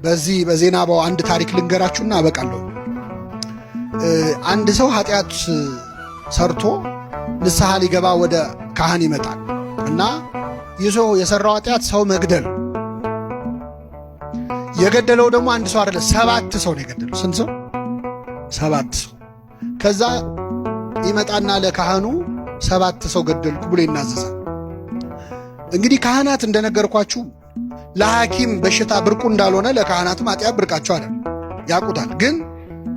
በዚህ በዜናባው አንድ ታሪክ ልንገራችሁና አበቃለሁ። አንድ ሰው ኃጢአት ሰርቶ ንስሐ ሊገባ ወደ ካህን ይመጣል እና ይዞ የሰራው ኃጢአት ሰው መግደል። የገደለው ደግሞ አንድ ሰው አይደለም 7 ሰው ነው የገደለው። ስንት ሰው? 7 ሰው። ከዛ ይመጣና ለካህኑ 7 ሰው ገደልኩ ብሎ ይናዘዛል። እንግዲህ ካህናት እንደነገርኳችሁ ለሐኪም በሽታ ብርቁ እንዳልሆነ ለካህናትም ኃጢአት ብርቃቸው አይደል፣ ያውቁታል። ግን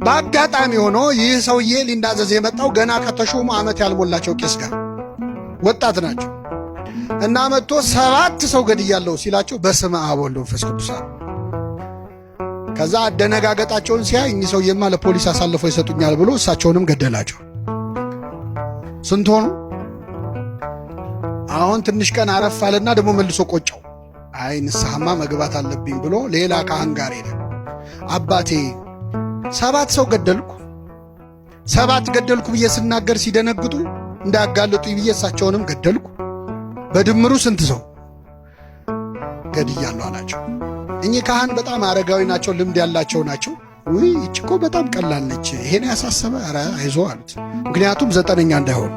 በአጋጣሚ ሆኖ ይህ ሰውዬ ሊናዘዝ የመጣው ገና ከተሾሙ ዓመት ያልሞላቸው ቄስ ጋር ወጣት ናቸው እና መጥቶ 7 ሰው ገድያለሁ ሲላቸው በስመ አብ ወወልድ ወመንፈስ ቅዱስ አሉ። ከዛ አደነጋገጣቸውን ሲያይ እኚህ ሰውዬማ ለፖሊስ አሳልፈው ይሰጡኛል ብሎ እሳቸውንም ገደላቸው። ስንት ሆኑ? አሁን ትንሽ ቀን አረፍ አለና ደግሞ መልሶ ቆጨው። አይ ንስሐማ መግባት አለብኝ ብሎ ሌላ ካህን ጋር ሄደ። አባቴ 7 ሰው ገደልኩ 7 ገደልኩ ብዬ ስናገር ሲደነግጡ እንዳያጋልጡኝ ብዬ እሳቸውንም ገደልኩ፣ በድምሩ ስንት ሰው ገድያለሁ አላቸው። እኚህ ካህን በጣም አረጋዊ ናቸው፣ ልምድ ያላቸው ናቸው። ውይ ይህች እኮ በጣም ቀላል ነች፣ ይሄን ያሳሰበ ኧረ አይዞህ አሉት። ምክንያቱም 9ኛ እንዳይሆን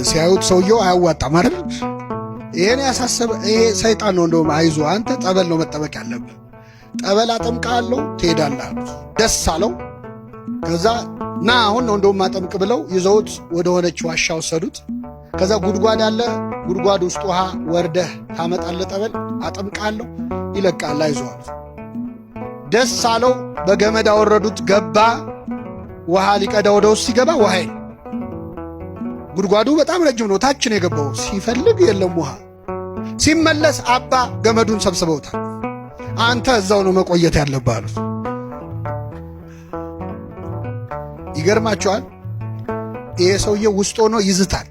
ሲያዩት ሰውየው አያዋጣም አይደል? ይሄን ያሳሰበ ይሄ ሰይጣን ነው፣ እንደውም አይዞህ አንተ ጠበል ነው መጠበቅ ያለብህ፣ ጠበል አጠምቃለሁ ትሄዳለህ አሉት። ደስ አለው። ከዛ ና አሁን ነው እንደውም አጠምቅ ብለው ይዘውት ወደ ሆነች ዋሻ ወሰዱት። ከዛ ጉድጓድ አለ፣ ጉድጓድ ውስጥ ውሃ ወርደህ ታመጣለህ፣ ጠበል አጠምቃለሁ ይለቃል፣ አይዞህ አሉት። ደስ አለው። በገመድ አወረዱት፣ ገባ። ውሃ ሊቀዳ ወደ ውስጥ ሲገባ ውሃ ጉድጓዱ በጣም ረጅም ነው፣ ታች ነው የገባው። ሲፈልግ የለም ውሃ። ሲመለስ አባ ገመዱን ሰብስበውታል። አንተ እዛው ነው መቆየት ያለብህ አሉት። ይገርማቸዋል። ይሄ ሰውዬ ውስጥ ሆኖ ይዝታል።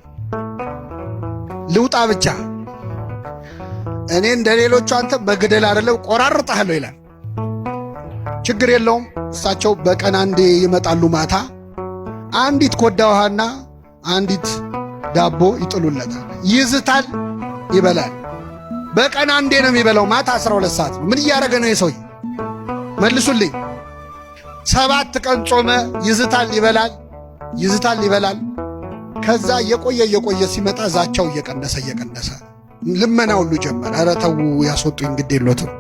ልውጣ ብቻ እኔ እንደ ሌሎቹ አንተ መግደል አይደለም ቆራርጣለሁ ይላል። ችግር የለውም። እሳቸው በቀን አንዴ ይመጣሉ። ማታ አንዲት ኮዳ ውሃና አንዲት ዳቦ ይጥሉለታል። ይዝታል፣ ይበላል። በቀን አንዴ ነው የሚበላው። ማታ 12 ሰዓት ነው። ምን እያደረገ ነው የሰውዬ? መልሱልኝ። 7 ቀን ጾመ። ይዝታል፣ ይበላል፣ ይዝታል፣ ይበላል። ከዛ እየቆየ ሲመጣ ዛቻው እየቀነሰ ልመና ሁሉ ጀመረ። ኧረ ተው ያስወጡኝ፣ ግድ የሎትም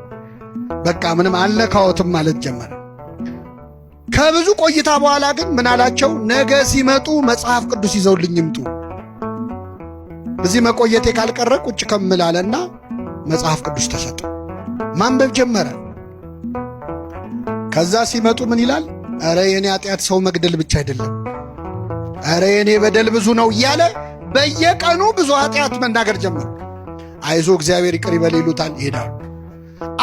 በቃ ምንም አልነካዎትም ማለት ጀመረ። ከብዙ ቆይታ በኋላ ግን ምን አላቸው? ነገ ሲመጡ መጽሐፍ ቅዱስ ይዘውልኝ ይምጡ፣ እዚህ መቆየቴ ካልቀረ ቁጭ ከምላለና መጽሐፍ ቅዱስ ተሰጠ። ማንበብ ጀመረ። ከዛ ሲመጡ ምን ይላል? ኧረ የኔ ኃጢአት ሰው መግደል ብቻ አይደለም፣ ኧረ የኔ በደል ብዙ ነው እያለ በየቀኑ ብዙ ኃጢአት መናገር ጀመረ። አይዞ እግዚአብሔር ይቅር ይበል ይሉታል፣ ይሄዳሉ።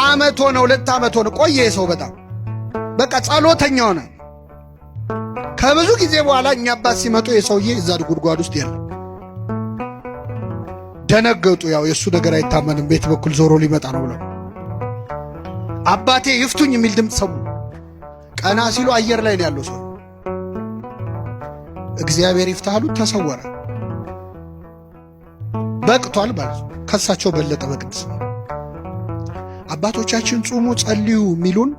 ዓመት ሆነ፣ 2 ዓመት ሆነ። ቆየ ሰው በጣም በቃ ጸሎተኛ ሆነ። ከብዙ ጊዜ በኋላ እኛ አባት ሲመጡ የሰውዬ እዛ ጉድጓድ ውስጥ የለም። ደነገጡ። ያው የእሱ ነገር አይታመንም፣ ቤት በኩል ዞሮ ሊመጣ ነው ብለው አባቴ ይፍቱኝ የሚል ድምፅ ሰሙ። ቀና ሲሉ አየር ላይ ነው ያለው ሰው። እግዚአብሔር ይፍታሉ፣ ተሰወረ። በቅቷል ማለት ነው። ከሳቸው በለጠ በቅድስ አባቶቻችን ጹሙ ጸልዩ የሚሉን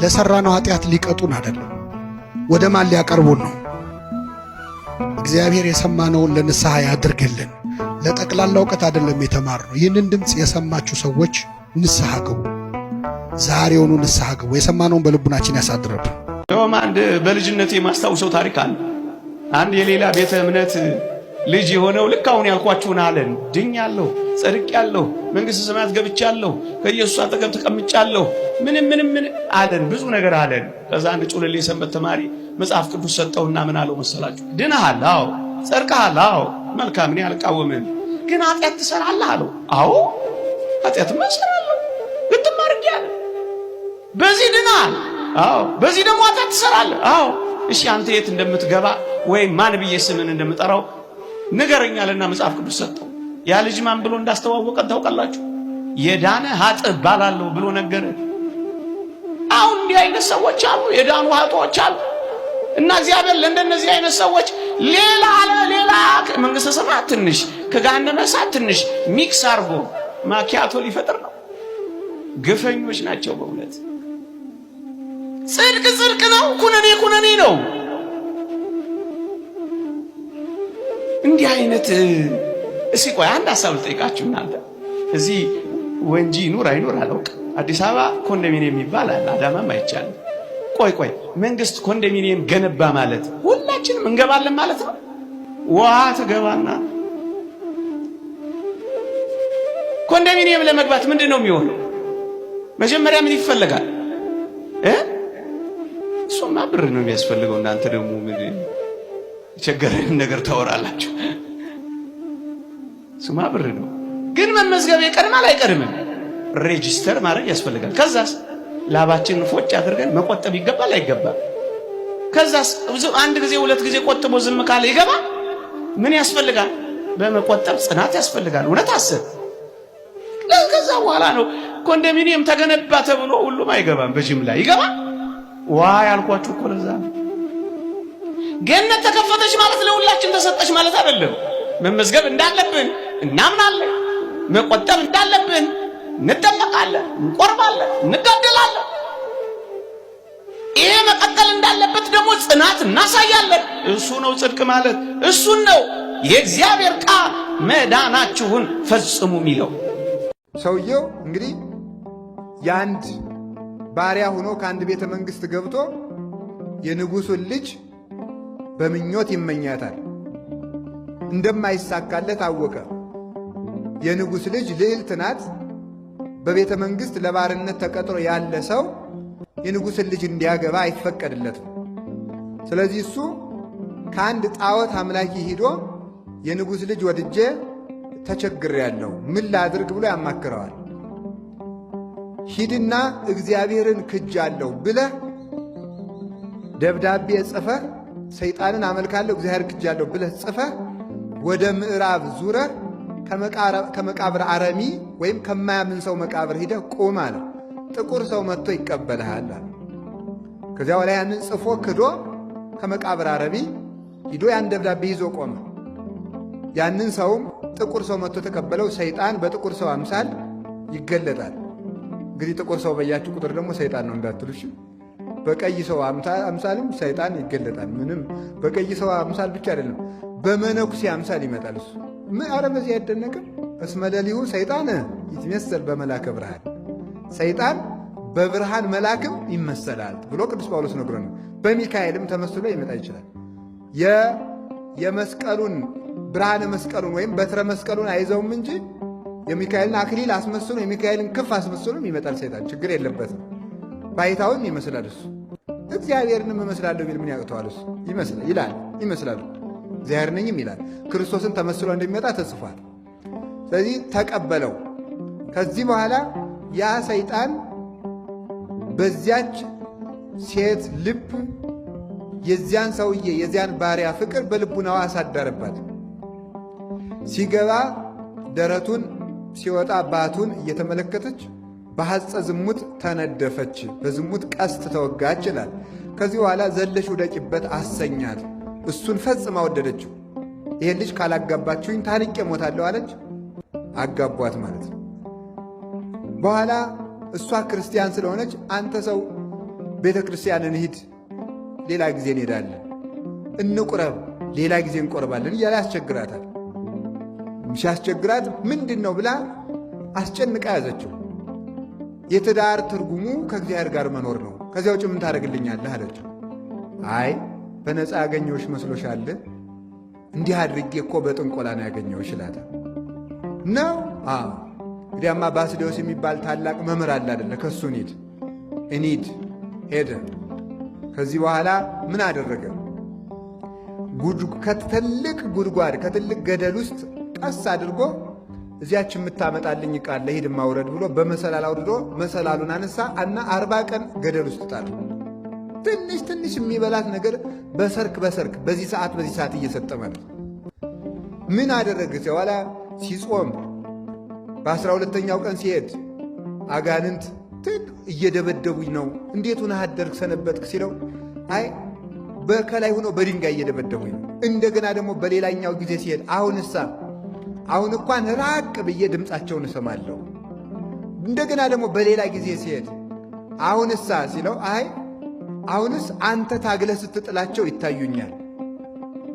ለሰራነው ኃጢአት ሊቀጡን አይደለም፣ ወደ ማን ሊያቀርቡን ነው። እግዚአብሔር የሰማነውን ለንስሐ ያድርግልን። ለጠቅላላ እውቀት አይደለም የተማርነው። ይህንን ድምፅ የሰማችሁ ሰዎች ንስሐ ግቡ፣ ዛሬውኑ ንስሐ ግቡ። የሰማነውን በልቡናችን ያሳድረብን። እንደውም አንድ በልጅነት የማስታውሰው ታሪክ አለ። አንድ የሌላ ቤተ እምነት ልጅ የሆነው ልክ አሁን ያልኳችሁን አለን። ድኛለሁ፣ ጸድቄያለሁ፣ መንግሥተ ሰማያት ገብቻለሁ፣ ከኢየሱስ አጠገብ ተቀምጫለሁ፣ ምንም አለን፣ ብዙ ነገር አለን። ከዛ አንድ ጩልሌ ሰንበት ተማሪ መጽሐፍ ቅዱስ ሰጠውና ምን አለው መሰላችሁ? ድነሃል፣ አዎ፣ ጸድቀሃል፣ አዎ፣ መልካም፣ እኔ አልቃወምም፣ ግን ኃጢአት ትሰራለህ አለው። አዎ ኃጢአትማ እሰራለሁ፣ ግጥም አድርጌያለሁ። በዚህ ድነሃል፣ አዎ፣ በዚህ ደግሞ ኃጢአት ትሰራለህ፣ አዎ። እሺ አንተ የት እንደምትገባ ወይም ማን ብዬ ስምን እንደምጠራው ንገረኛልና መጽሐፍ ቅዱስ ሰጠው። ያ ልጅ ማን ብሎ እንዳስተዋወቀን ታውቃላችሁ? የዳነ ኃጥእ እባላለሁ ብሎ ነገረ። አሁን እንዲህ አይነት ሰዎች አሉ፣ የዳኑ ኃጥኦች አሉ። እና እግዚአብሔር ለእንደነዚህ አይነት ሰዎች ሌላ መንግሥተ ሰማያት ትንሽ ከገሃነመ እሳት ትንሽ ሚክስ አድርጎ ማኪያቶ ሊፈጥር ነው። ግፈኞች ናቸው በእውነት። ጽድቅ ጽድቅ ነው፣ ኩነኔ ኩነኔ ነው። እንዲህ አይነት እስኪ ቆይ አንድ ሀሳብ ልጠይቃችሁ እናንተ። እዚህ ወንጂ ይኑር አይኑር አላውቅም፣ አዲስ አበባ ኮንዶሚኒየም ይባላል፣ አዳማም አይቻልም። ቆይ መንግስት ኮንዶሚኒየም ገነባ ማለት ሁላችንም እንገባለን ማለት ነው? ውሃ ትገባና ኮንዶሚኒየም ለመግባት ምንድን ነው የሚሆነው? መጀመሪያ ምን ይፈልጋል? እሱማ ብር ነው የሚያስፈልገው። እናንተ ደግሞ ምን የቸገረን ነገር ታወራላችሁ? እሱማ ብር ነው። ግን መመዝገብ ይቀድማል አይቀድምም? ሬጂስተር ማድረግ ያስፈልጋል። ከዛስ ላባችንን ፎጭ አድርገን መቆጠብ ይገባል አይገባም? ከዛስ አንድ ጊዜ ሁለት ጊዜ ቆጥቦ ዝም ካለ ይገባል? ምን ያስፈልጋል? በመቆጠብ ጽናት ያስፈልጋል። እውነት አስብ። ከዛ በኋላ ነው ኮንዶሚኒየም ተገነባ ተብሎ ሁሉም አይገባም፣ በጅምላ ይገባል። ያልኳችሁ እኮ ለዛ ነው። ገነት ተከፈተች ማለት ለሁላችን ተሰጠች ማለት አይደለም። መመዝገብ እንዳለብን እናምናለን። መቆጠብ እንዳለብን እንጠመቃለን፣ እንቆርባለን፣ እንጋደላለን። ይሄ መቀጠል እንዳለበት ደግሞ ጽናት እናሳያለን። እሱ ነው ጽድቅ ማለት፣ እሱን ነው የእግዚአብሔር ቃል መዳናችሁን ፈጽሙ የሚለው። ሰውየው እንግዲህ የአንድ ባሪያ ሆኖ ከአንድ ቤተ መንግሥት ገብቶ የንጉሡን ልጅ በምኞት ይመኛታል። እንደማይሳካለት አወቀ። የንጉሥ ልጅ ልዕልት ናት። በቤተ መንግሥት ለባርነት ተቀጥሮ ያለ ሰው የንጉሥን ልጅ እንዲያገባ አይፈቀድለትም። ስለዚህ እሱ ከአንድ ጣዖት አምላኪ ሂዶ የንጉሥ ልጅ ወድጄ ተቸግሬያለሁ፣ ምን ላድርግ ብሎ ያማክረዋል። ሂድና እግዚአብሔርን ክጃለሁ ብለህ ደብዳቤ ጽፈህ ሰይጣንን አመልካለሁ እግዚአብሔር ክጃለሁ ብለህ ጽፈህ ወደ ምዕራብ ዙረህ ከመቃብር አረሚ ወይም ከማያምን ሰው መቃብር ሂደህ ቁም አለ። ጥቁር ሰው መጥቶ ይቀበልሃል አለ። ከዚያ በኋላ ያንን ጽፎ ክዶ ከመቃብር አረሚ ሂዶ ያን ደብዳቤ ይዞ ቆመ። ያንን ሰውም ጥቁር ሰው መጥቶ ተቀበለው። ሰይጣን በጥቁር ሰው አምሳል ይገለጣል። እንግዲህ ጥቁር ሰው በያችሁ ቁጥር ደግሞ ሰይጣን ነው እንዳትሉሽ። በቀይ ሰው አምሳልም ሰይጣን ይገለጣል። ምንም በቀይ ሰው አምሳል ብቻ አይደለም፣ በመነኩሴ አምሳል ይመጣል። እሱ ምን አረ በዚህ አይደነቅም? እስመ ሌሊሁ ሰይጣን ይትመሰል በመላከ ብርሃን፣ ሰይጣን በብርሃን መልአክም ይመሰላል ብሎ ቅዱስ ጳውሎስ ነግሮናል። በሚካኤልም ተመስሎ ይመጣ ይችላል። የመስቀሉን ብርሃነ መስቀሉን ወይም በትረ መስቀሉን አይዘውም እንጂ የሚካኤልን አክሊል አስመስሎ የሚካኤልን ክፍ አስመስሎም ይመጣል ሰይጣን። ችግር የለበትም። ባይታውን ይመስላል እሱ። እግዚአብሔርንም እመስላለሁ ቢል ምን ያቅተዋል? እሱ ይመስላል እግዚአብሔር ነኝም ይላል። ክርስቶስን ተመስሎ እንደሚመጣ ተጽፏል። ስለዚህ ተቀበለው። ከዚህ በኋላ ያ ሰይጣን በዚያች ሴት ልብ የዚያን ሰውዬ የዚያን ባሪያ ፍቅር በልቡናዋ አሳደረባት። ሲገባ ደረቱን ሲወጣ ባቱን እየተመለከተች በሐፀ ዝሙት ተነደፈች፣ በዝሙት ቀስት ተወጋች ይላል። ከዚህ በኋላ ዘለሽ ውደቂበት አሰኛት። እሱን ፈጽማ ወደደችው። ይሄን ልጅ ካላጋባችሁኝ ታንቄ ሞታለሁ አለች። አጋቧት ማለት ነው። በኋላ እሷ ክርስቲያን ስለሆነች አንተ ሰው ቤተ ክርስቲያን እንሂድ፣ ሌላ ጊዜ እንሄዳለን፣ እንቁረብ፣ ሌላ ጊዜ እንቆርባለን እያለ ያስቸግራታል። ሲያስቸግራት ምንድን ነው ብላ አስጨንቃ ያዘችው። የትዳር ትርጉሙ ከእግዚአብሔር ጋር መኖር ነው፣ ከዚያ ውጭ ምን ታደርግልኛለህ አለችው። አይ በነፃ ያገኘሁሽ መስሎሻል? እንዲህ አድርጌ እኮ በጥንቆላ ነው ያገኘሁሽ ይላታል። ነው እንግዲያማ ባስልዮስ የሚባል ታላቅ መምህር አለ አይደለ? ከእሱ እንሂድ ሄደ። ከዚህ በኋላ ምን አደረገ? ከትልቅ ጉድጓድ ከትልቅ ገደል ውስጥ ቀስ አድርጎ እዚያች የምታመጣልኝ ቃል ለሂድ ማውረድ ብሎ በመሰላል አውርዶ መሰላሉን አነሳ እና 40 ቀን ገደል ውስጥ ጣለ። ትንሽ የሚበላት ነገር በሰርክ በዚህ ሰዓት እየሰጠ ማለት ምን አደረገ? በኋላ ሲጾም በ12ኛው ቀን ሲሄድ አጋንንት እየደበደቡኝ ነው፣ እንዴት ሆነህ አደርክ ሰነበትክ ሲለው አይ በከላይ ሆኖ በድንጋይ እየደበደቡኝ ነው። እንደገና ደግሞ በሌላኛው ጊዜ ሲሄድ አሁን እንኳን ራቅ ብዬ ድምፃቸውን እሰማለሁ፣ እንደገና ደግሞ በሌላ ጊዜ ሲሄድ አሁንሳ ሲለው አይ አሁንስ አንተ ታግለህ ስትጥላቸው ይታዩኛል።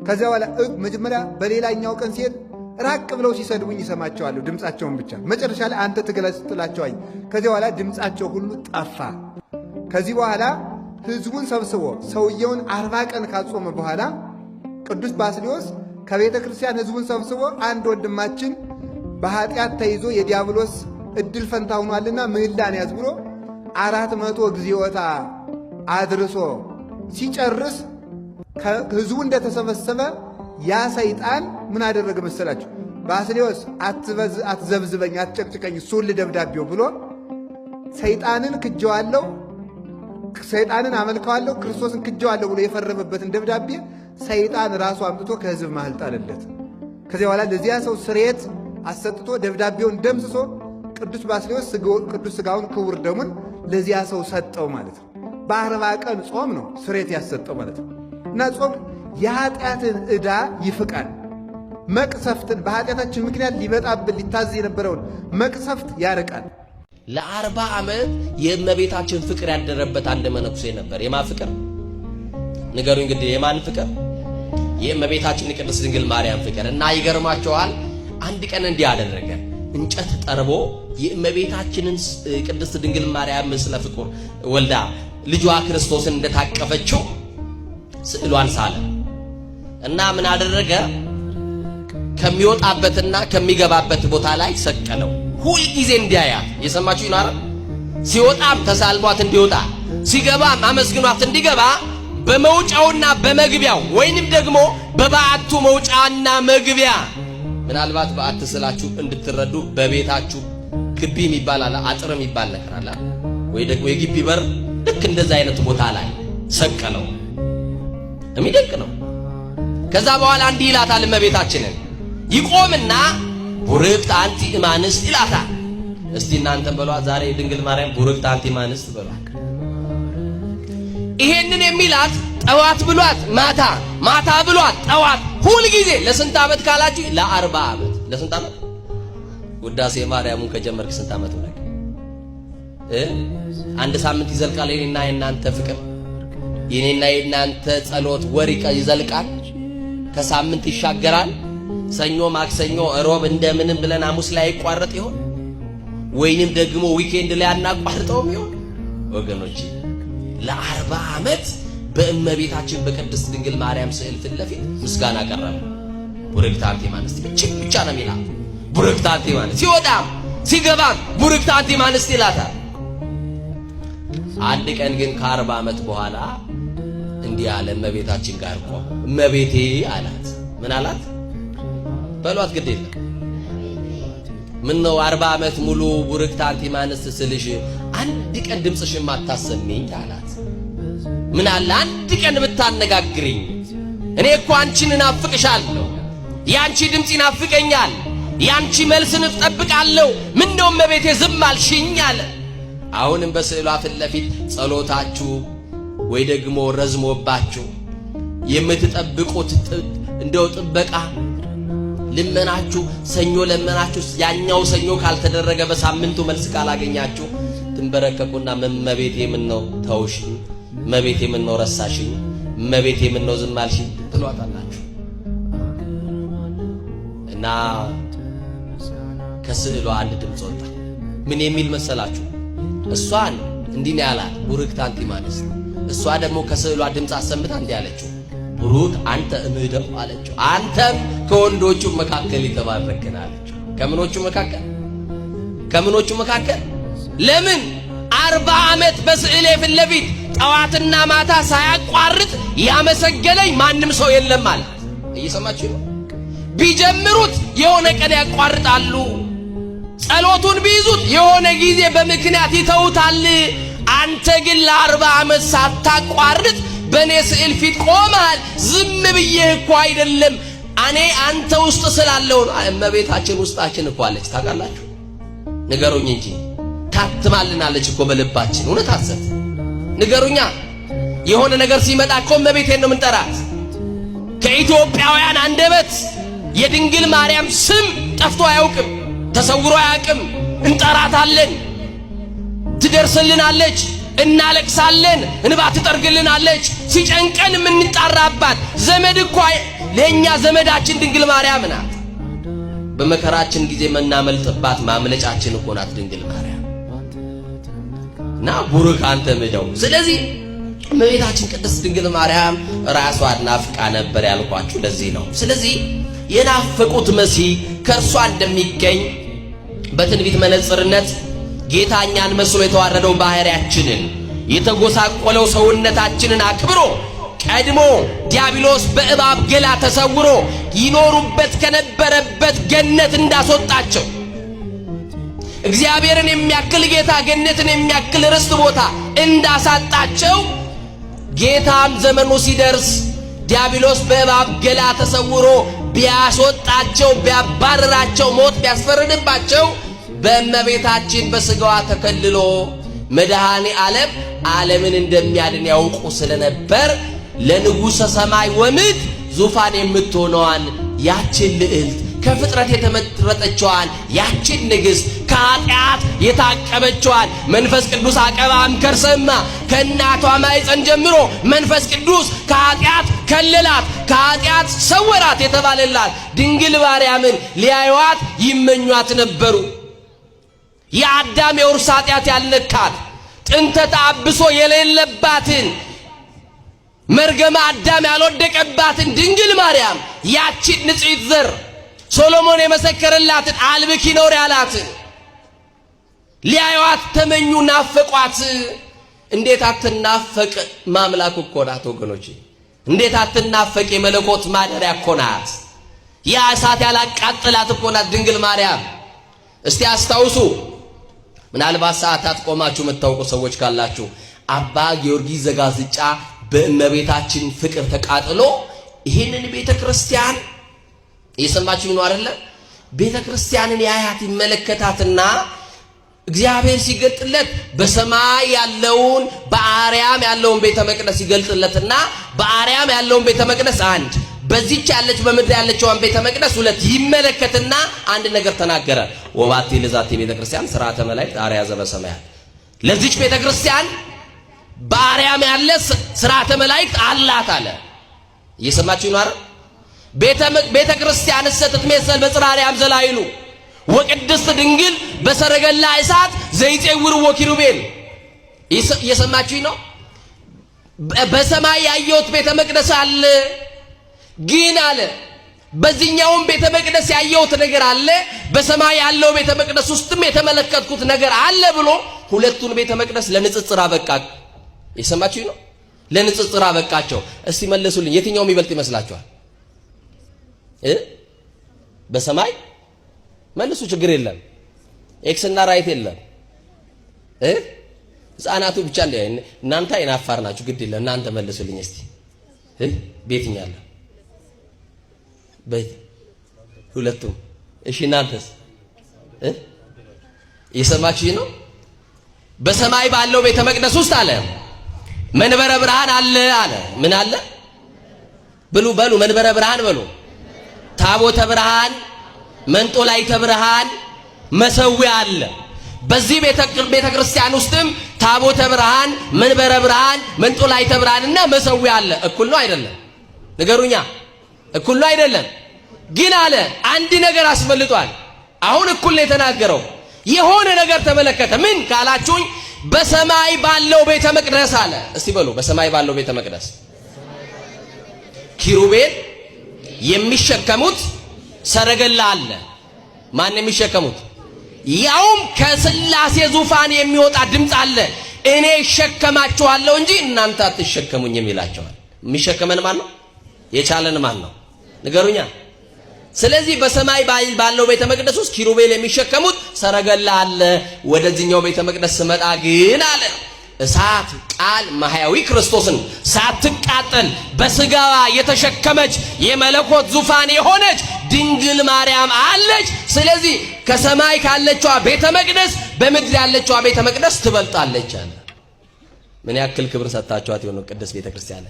ከዚያ በኋላ መጀመሪያ በሌላኛው ቀን ሲሄድ ራቅ ብለው ሲሰድቡኝ ይሰማቸዋለሁ፣ ድምፃቸውን ብቻ። መጨረሻ ላይ አንተ ትግለህ ስትጥላቸው አይ። ከዚያ በኋላ ድምፃቸው ሁሉ ጠፋ። ከዚህ በኋላ ሕዝቡን ሰብስቦ ሰውየውን 40 ቀን ካጾመ በኋላ ቅዱስ ባስልዮስ ከቤተ ክርስቲያን ሕዝቡን ሰብስቦ አንድ ወንድማችን በኃጢአት ተይዞ የዲያብሎስ እድል ፈንታ ሆኗልና ምህላን ያዝ ብሎ 400 እግዚኦታ አድርሶ ሲጨርስ ሕዝቡ እንደተሰበሰበ ያ ሰይጣን ምን አደረገ መሰላችሁ? ባስልዮስ አትዘብዝበኝ፣ አትጨቅጭቀኝ፣ እሱን ልደብዳቤው ብሎ ሰይጣንን ክጀዋለሁ፣ ሰይጣንን አመልከዋለሁ፣ ክርስቶስን ክጀዋለሁ ብሎ የፈረመበትን ደብዳቤ ሰይጣን ራሱ አምጥቶ ከሕዝብ መሃል ጣለለት። ከዚያ በኋላ ለዚያ ሰው ስርየት አሰጥቶ ደብዳቤውን ደምስሶ ቅዱስ ባስልዮስ ቅዱስ ሥጋውን ክቡር ደሙን ለዚያ ሰው ሰጠው ማለት ነው። በ40 ቀን ጾም ነው ስርየት ያሰጠው ማለት ነው። እና ጾም የኃጢአትን ዕዳ ይፍቃል። መቅሰፍትን በኃጢአታችን ምክንያት ሊመጣብን ሊታዘዝ የነበረውን መቅሰፍት ያርቃል። ለ40 ዓመት የእመቤታችን ፍቅር ያደረበት አንድ መነኩሴ ነበር። የማን ፍቅር ንገሩኝ እንግዲህ? የማን ፍቅር? የእመቤታችን የቅድስት ድንግል ማርያም ፍቅር። እና ይገርማቸዋል። አንድ ቀን እንዲህ አደረገ። እንጨት ጠርቦ የእመቤታችንን ቅድስት ድንግል ማርያም ምስለ ፍቁር ወልዳ ልጇ ክርስቶስን እንደታቀፈችው ስዕሏን ሳለ እና ምን አደረገ? ከሚወጣበትና ከሚገባበት ቦታ ላይ ሰቀለው። ሁል ጊዜ እንዲያያት። የሰማችሁ ይናራ። ሲወጣም ተሳልሟት እንዲወጣ፣ ሲገባም አመስግኗት እንዲገባ በመውጫውና በመግቢያው ወይንም ደግሞ በበዓቱ መውጫና መግቢያ፣ ምናልባት በዓት ስላችሁ እንድትረዱ በቤታችሁ ግቢ የሚባል አለ፣ አጥር የሚባል ነገር አለ፣ ወይ ደግሞ የግቢ በር፣ ልክ እንደዛ አይነት ቦታ ላይ ሰቀለው። የሚደንቅ ነው። ከዛ በኋላ እንዲህ ይላታል እመቤታችንን። ይቆምና ቡርክት አንቲ እማንስት ይላታል። እስቲ እናንተም በሏት ዛሬ ድንግል ማርያም ቡርክት አንቲ እማንስት በሏት። ይሄንን የሚላት ጠዋት ብሏት ማታ፣ ማታ ብሏት ጠዋት፣ ሁል ጊዜ ለስንት ዓመት ካላችሁ? ለ40 ዓመት። ለስንት ዓመት? ውዳሴ ማርያሙን ከጀመርክ ስንት ዓመት ሆነ? አንድ ሳምንት ይዘልቃል የኔና የናንተ ፍቅር፣ የኔና የናንተ ጸሎት ወር ይዘልቃል። ከሳምንት ይሻገራል። ሰኞ፣ ማክሰኞ፣ ሮብ እንደምንም ብለን ሐሙስ ላይ ይቋረጥ ይሆን? ወይንም ደግሞ ዊኬንድ ላይ አናቋርጠውም ይሆን? ወገኖቼ ለ40 ዓመት በእመቤታችን በቅድስት ድንግል ማርያም ስዕል ፊት ለፊት ምስጋና ቀረበ። ቡርክት አንቲ እማንስት ብቻ ነው የሚላት። ቡርክት አንቲ እማንስት ሲወጣም ሲገባም ቡርክት አንቲ እማንስት ይላታል። አንድ ቀን ግን ከ40 ዓመት በኋላ እንዲህ አለ እመቤታችን ጋር ቆመ። እመቤቴ አላት። ምን አላት? በሏት ግድ የለም። ምን ነው 40 ዓመት ሙሉ ቡርክት አንቲ እማንስት ስልሽ አንድ ቀን ድምፅሽን ማታሰሚኝ አላት። ምን አለ አንድ ቀን ብታነጋግሪኝ? እኔ እኮ አንቺን እናፍቅሻለሁ፣ ያንቺ ድምፅ ይናፍቀኛል፣ ያንቺ መልስን እጠብቃለሁ። ምን ነው እመቤቴ ዝም አልሽኝ አለ። አሁንም በስዕሏ ፊት ለፊት ጸሎታችሁ ወይ ደግሞ ረዝሞባችሁ የምትጠብቁት እንደው ጥበቃ ልመናችሁ ሰኞ ለመናችሁ ያኛው ሰኞ ካልተደረገ በሳምንቱ መልስ ካላገኛችሁ ትንበረከኩና እመቤቴ ምን ነው ተውሽኝ፣ እመቤቴ ምን ነው ረሳሽኝ፣ እመቤቴ ምን ነው ዝም አልሽኝ ትሏታላችሁ። እና ከስዕሏ አንድ ድምፅ ወጣ። ምን የሚል መሰላችሁ? እሷን እንዲህ ነው ያላት ቡርክት አንቲ እማንስት። እሷ ደግሞ ከስዕሏ ድምፅ አሰምታ እንዲህ አለችው፣ ቡሩክ አንተ እምደው አለችው። አንተም ከወንዶቹ መካከል የተባረክን አለችው። ከምኖቹ መካከል? ከምኖቹ መካከል? ለምን 40 ዓመት በስዕሌ ፊት ለፊት ጠዋትና ማታ ሳያቋርጥ ያመሰገነኝ ማንም ሰው የለም አለ። እየሰማችሁ ነው? ቢጀምሩት የሆነ ቀን ያቋርጣሉ። ጸሎቱን ቢይዙት የሆነ ጊዜ በምክንያት ይተውታል። አንተ ግን ለ40 ዓመት ሳታቋርጥ በእኔ ስዕል ፊት ቆማል። ዝም ብዬ እኮ አይደለም፣ እኔ አንተ ውስጥ ስላለው ነው። እመቤታችን ውስጣችን እኮ አለች። ታውቃላችሁ? ንገሩኝ እንጂ ታትማልናለች እኮ በልባችን። እውነት አሰት ንገሩኛ። የሆነ ነገር ሲመጣ እኮ እመቤቴን ነው የምንጠራት። ከኢትዮጵያውያን አንደበት የድንግል ማርያም ስም ጠፍቶ አያውቅም፣ ተሰውሮ አያውቅም። እንጠራታለን። ትደርስልናለች፣ እናለቅሳለን፣ እንባ ትጠርግልናለች። ሲጨንቀን የምንጣራባት ዘመድ እኮ ለኛ ዘመዳችን ድንግል ማርያም ናት። በመከራችን ጊዜ መናመልጥባት ማምለጫችን እኮ ናት ድንግል ማርያም እና ቡሩክ አንተ ምደው። ስለዚህ እመቤታችን ቅድስት ድንግል ማርያም ራሷን ናፍቃ ነበር ያልኳችሁ ለዚህ ነው። ስለዚህ የናፈቁት መሲህ ከእርሷ እንደሚገኝ በትንቢት መነጽርነት ጌታ እኛን መስሎ የተዋረደው ባህሪያችንን የተጎሳቆለው ሰውነታችንን አክብሮ ቀድሞ ዲያብሎስ በእባብ ገላ ተሰውሮ ይኖሩበት ከነበረበት ገነት እንዳስወጣቸው እግዚአብሔርን የሚያክል ጌታ ገነትን የሚያክል ርስት ቦታ እንዳሳጣቸው ጌታም ዘመኑ ሲደርስ ዲያብሎስ በእባብ ገላ ተሰውሮ ቢያስወጣቸው ቢያባረራቸው ሞት ቢያስፈርድባቸው በእመቤታችን በስጋዋ ተከልሎ መድኃኔ ዓለም ዓለምን እንደሚያድን ያውቁ ስለነበር ለንጉሠ ሰማይ ወምድር ዙፋን የምትሆነዋን ያችን ልዕልት ከፍጥረት የተመረጠችዋን ያችን ንግሥት ከኃጢአት የታቀበችዋን መንፈስ ቅዱስ አቀባም ከርሰማ ከእናቷ ማኅፀን ጀምሮ መንፈስ ቅዱስ ከኃጢአት ከለላት ከኃጢአት ሰወራት የተባለላት ድንግል ማርያምን ሊያዩዋት ይመኟት ነበሩ። የአዳም የውርስ ኃጢአት ያልነካት ጥንተ ተአብሶ የሌለባትን መርገመ አዳም ያልወደቀባትን ድንግል ማርያም ያችን ንጽሕት ዘር ሶሎሞን የመሰከረላትን አልብኪ ኖር ያላትን ሊያዩዋት ተመኙ፣ ናፈቋት። እንዴት አትናፈቅ? ማምላክ እኮ ናት ወገኖቼ። እንዴት አትናፈቅ? የመለኮት ማደሪያ እኮ ናት። ያ እሳት ያላቃጠላት እኮ ናት ድንግል ማርያም። እስቲ አስታውሱ። ምናልባት ሰዓታት ቆማችሁ የምታውቁ ሰዎች ካላችሁ አባ ጊዮርጊስ ዘጋስጫ በእመቤታችን ፍቅር ተቃጥሎ ይህንን ቤተ ክርስቲያን እየሰማችሁ ነው አይደለ? ቤተ ክርስቲያንን ያያት ይመለከታትና እግዚአብሔር ሲገልጥለት በሰማይ ያለውን በአርያም ያለውን ቤተ መቅደስ ይገልጥለትና በአርያም ያለውን ቤተ መቅደስ አንድ፣ በዚህች ያለች በምድር ያለችውን ቤተ መቅደስ ሁለት ይመለከትና አንድ ነገር ተናገረ። ወባቴ ለዛቴ ቤተ ክርስቲያን ሥርዓተ መላእክት አርያ ዘበሰማያት፣ ለዚህች ቤተ ክርስቲያን በአርያም ያለ ሥርዓተ መላእክት አላት አለ። እየሰማችሁ ነው አይደል? ቤተ ክርስቲያን ስትትሜሰል በጽርሐ አርያም ዘላይሉ ወቅድስት ድንግል በሰረገላ እሳት ዘይጼውርዎ ኪሩቤል። እየሰማችሁ ነው? በሰማይ ያየሁት ቤተ መቅደስ አለ፣ ግን አለ በዚህኛውም ቤተ መቅደስ ያየሁት ነገር አለ፣ በሰማይ ያለው ቤተ መቅደስ ውስጥም የተመለከትኩት ነገር አለ ብሎ ሁለቱን ቤተ መቅደስ ለንጽጽር አበቃ። እየሰማችሁ ነው? ለንጽጽር አበቃቸው። እስቲ መለሱልኝ፣ የትኛው የሚበልጥ ይመስላችኋል? በሰማይ መልሱ፣ ችግር የለም። ኤክስ እና ራይት የለም። ህፃናቱ ብቻ እናንተ አይናፋር ናችሁ፣ ግድ የለም እናንተ መልሱልኝ እስቲ። ቤትኛለ ቤት ሁለቱም። እሺ እናንተስ? እየሰማችሁ ነው? በሰማይ ባለው ቤተ መቅደስ ውስጥ አለ መንበረ ብርሃን አለ አለ። ምን አለ? ብሉ በሉ፣ መንበረ ብርሃን በሉ። ታቦተ ብርሃን፣ መንጦላይተ ብርሃን፣ መሰዊያ አለ። በዚህ ቤተ ክርስቲያን ውስጥም ታቦተ ብርሃን፣ መንበረ ብርሃን፣ መንጦላይተ ብርሃንና መሰዊያ አለ። እኩል ነው አይደለም? ንገሩኛ። እኩል ነው አይደለም? ግን አለ አንድ ነገር አስፈልጧል። አሁን እኩል ነው የተናገረው። የሆነ ነገር ተመለከተ። ምን ካላችሁኝ፣ በሰማይ ባለው ቤተ መቅደስ አለ። እስቲ በሉ፣ በሰማይ ባለው ቤተ መቅደስ ኪሩቤል የሚሸከሙት ሰረገላ አለ። ማን የሚሸከሙት? ያውም ከሥላሴ ዙፋን የሚወጣ ድምፅ አለ። እኔ እሸከማችኋለሁ እንጂ እናንተ አትሸከሙኝም ይላቸዋል። የሚሸከመን ማን ነው? የቻለን ማን ነው? ንገሩኛ። ስለዚህ በሰማይ ባለው ቤተ መቅደስ ውስጥ ኪሩቤል የሚሸከሙት ሰረገላ አለ። ወደዚህኛው ቤተ መቅደስ ስመጣ ግን አለ እሳት ቃል ማህያዊ ክርስቶስን ሳትቃጠል በስጋዋ የተሸከመች የመለኮት ዙፋን የሆነች ድንግል ማርያም አለች። ስለዚህ ከሰማይ ካለችዋ ቤተ መቅደስ በምድር ያለችዋ ቤተ መቅደስ ትበልጣለች አለ። ምን ያክል ክብር ሰጣችኋት ይሆን ቅድስት ቤተ ክርስቲያን?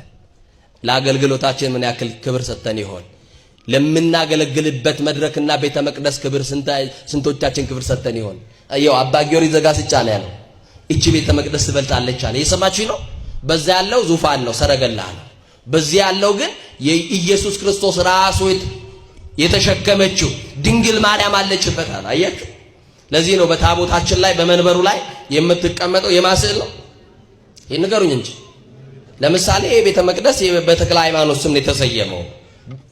ለአገልግሎታችን ምን ያክል ክብር ሰጠን ይሆን? ለምናገለግልበት መድረክና ቤተ መቅደስ ክብር ስንቶቻችን ክብር ሰጠን ይሆን? አየው አባ ጊዮርጊስ ዘጋስጫ ነው ያለው። እቺ ቤተ መቅደስ ትበልጣለች አለ። እየሰማችሁኝ ነው? በዛ ያለው ዙፋን ነው፣ ሰረገላ ነው። በዚህ ያለው ግን የኢየሱስ ክርስቶስ ራሱ የተሸከመችው ድንግል ማርያም አለችበት አለ። አያችሁ? ለዚህ ነው በታቦታችን ላይ በመንበሩ ላይ የምትቀመጠው የማስዕል ነው። ይሄን ንገሩኝ እንጂ ለምሳሌ ቤተ መቅደስ በተክለ ሃይማኖት ስም የተሰየመው፣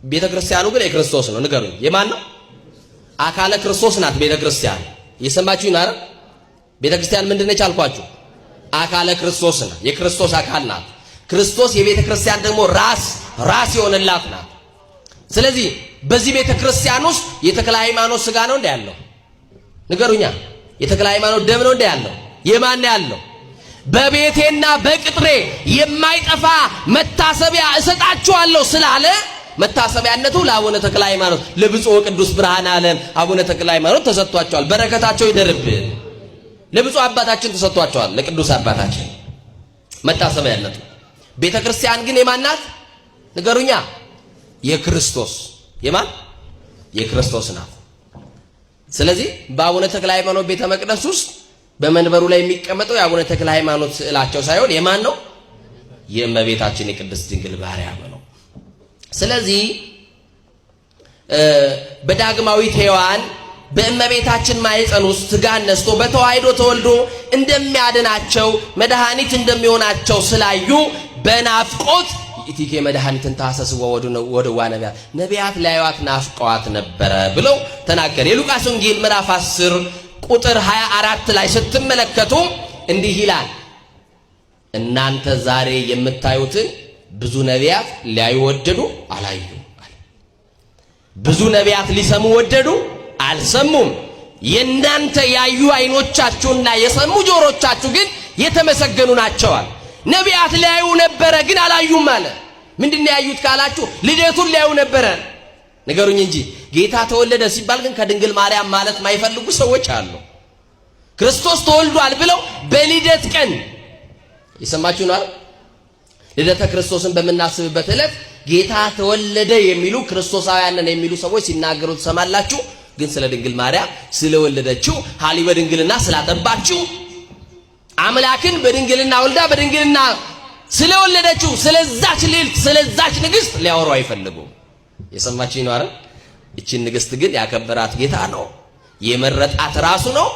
ቤተ ክርስቲያኑ ግን የክርስቶስ ነው። ንገሩኝ የማን ነው? አካለ ክርስቶስ ናት ቤተ ክርስቲያን። እየሰማችሁኝ ነው? ቤተ ክርስቲያን ምንድነች አልኳችሁ? አካለ ክርስቶስ ናት፣ የክርስቶስ አካል ናት። ክርስቶስ የቤተ ክርስቲያን ደግሞ ራስ የሆነላት ናት። ስለዚህ በዚህ ቤተ ክርስቲያን ውስጥ የተክለ ሃይማኖት ስጋ ነው እንደ ያለው? ንገሩኛ። የተክለ ሃይማኖት ደም ነው እንደ ያለው? የማን ያለው? በቤቴና በቅጥሬ የማይጠፋ መታሰቢያ እሰጣችኋለሁ ስላለ መታሰቢያነቱ ለአቡነ ተክለ ሃይማኖት ለብፁዕ ቅዱስ ብርሃነ ዓለም አቡነ ተክለ ሃይማኖት ተሰጥቷቸዋል። በረከታቸው ይደርብን። ለብፁዕ አባታችን ተሰጥቷቸዋል፣ ለቅዱስ አባታችን መታሰቢያነቱ። ቤተ ክርስቲያን ግን የማን ናት? ንገሩኛ። የክርስቶስ። የማን? የክርስቶስ ናት። ስለዚህ በአቡነ ተክለ ሃይማኖት ቤተ መቅደስ ውስጥ በመንበሩ ላይ የሚቀመጠው የአቡነ ተክለ ሃይማኖት ስዕላቸው ሳይሆን የማን ነው? የእመቤታችን የቅድስት ድንግል ማርያም ነው። ስለዚህ በዳግማዊት ሔዋን በእመቤታችን ማኅፀን ውስጥ ሥጋን ነስቶ በተዋሕዶ ተወልዶ እንደሚያድናቸው መድኃኒት እንደሚሆናቸው ስላዩ በናፍቆት ኢቲኬ መድኃኒትን ታሰስወ ወደዋ ነቢያት ሊያዩዋት ናፍቀዋት ነበረ ብለው ተናገረ። የሉቃስ ወንጌል ምዕራፍ 10 ቁጥር 24 ላይ ስትመለከቱ እንዲህ ይላል፣ እናንተ ዛሬ የምታዩትን ብዙ ነቢያት ሊያዩ ወደዱ፣ አላዩም። ብዙ ነቢያት ሊሰሙ ወደዱ፣ አልሰሙም። የእናንተ ያዩ አይኖቻችሁና የሰሙ ጆሮቻችሁ ግን የተመሰገኑ ናቸዋል። ነቢያት ሊያዩ ነበረ ግን አላዩም አለ። ምንድነው ያዩት ካላችሁ ልደቱን ሊያዩ ነበረ። ንገሩኝ እንጂ ጌታ ተወለደ ሲባል ግን ከድንግል ማርያም ማለት ማይፈልጉ ሰዎች አሉ። ክርስቶስ ተወልዷል ብለው በልደት ቀን ይሰማችሁ ነው። ልደተ ክርስቶስን በመናስብበት ዕለት ጌታ ተወለደ የሚሉ ክርስቶሳውያን ነን የሚሉ ሰዎች ሲናገሩ ትሰማላችሁ። ግን ስለ ድንግል ማርያም ስለወለደችው ሐሊ በድንግልና ስላጠባችው አምላክን በድንግልና ወልዳ በድንግልና ስለወለደችው ስለዛች ልዕልት ስለዛች ንግሥት ሊያወሩ አይፈልጉም። የሰማችኝ ነው አይደል? እቺን ንግሥት ግን ያከበራት ጌታ ነው፣ የመረጣት ራሱ ነው።